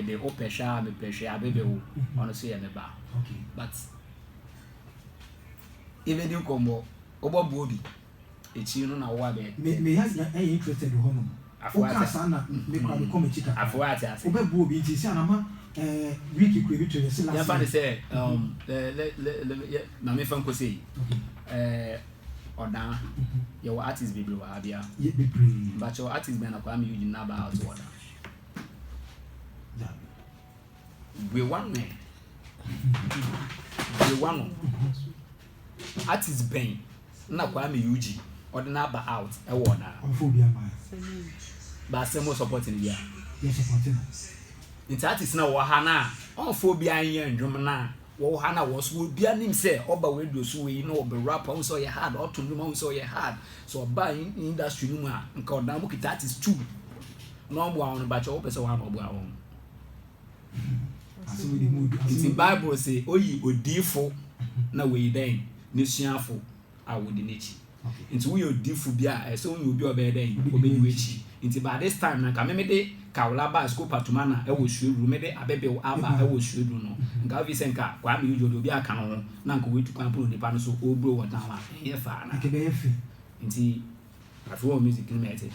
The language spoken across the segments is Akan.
me de opesha me pressure baby o honestly me ba okay but even you combo obo bobi echi no na wo be me has interested ho no o sana me kwa me come chika afo ati ase obe bobi nti si anama wiki kwe bitu ne sila ya fa ne say na me fan ko say Oda your artist baby wa abia but your artist be na Kuami Eugene na about Oda we one man we one artist ben na Kuami Eugene Oda na ba out e wo na phobia man ba say mo supporting dia yes supporting it artist na wo ha na on phobia yen ndwom na wo ha na wo so bia nim say oba radio so we no be rapper so ye hard or to no so ye hard so ba in industry no a nka Oda mo kita artist too no bo awon ba che wo pese wa no bo awon it's in Bible say oyi odifo na we den ne suafo a wo di nechi into we odifo bia so we obi obe den obe ni wechi into by this time na ka me de kawla ba school patuma na e wo sueru me de abebe aba e wo sueru no nka vi senka Kuami Eugene obi aka no na nka we tukwan pro nipa no so obro wo tan wa ye fa na ke be ye fi into afro music ni mete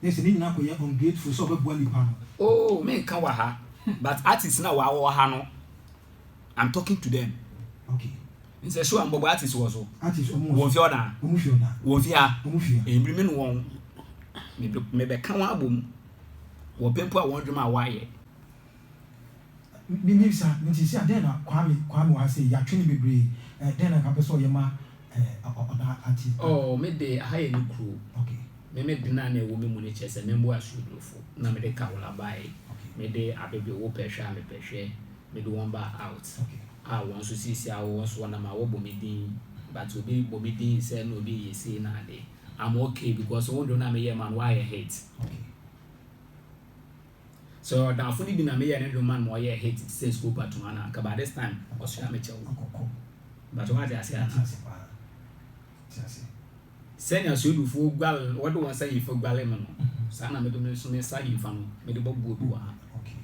yes ni na ko ye ungrateful so be bo nipa no oh me kan wa ha but artists na wa wo ha no I'm talking to them okay nse so ambo artist wo so artist wo fi oda wo fi a embri me no won me be kan wa abom wo pempo a won dwuma wa ye mi sa nti si ade na Kuami wa say ya twene bebre den na ka peso ye ma Oda artist oh me de haye ni crew okay me dina na wo me mu ne chese me mbo asudofo na me de kawla bai me de abebe wo pesha me pehwe me de won ba out okay won so sisi won so na ma wo bomedin but obi bomedin say no obi yesi na ade I'm okay because won do na me ye man why I hate okay so da funi bi na me ye ne do man mo ye hate say school patuma na ka by this time o so me chew but what I say senior so do fo gwal what do one say you for gwal me no sa na me do me so me say you fa no me de bobo bi wa okay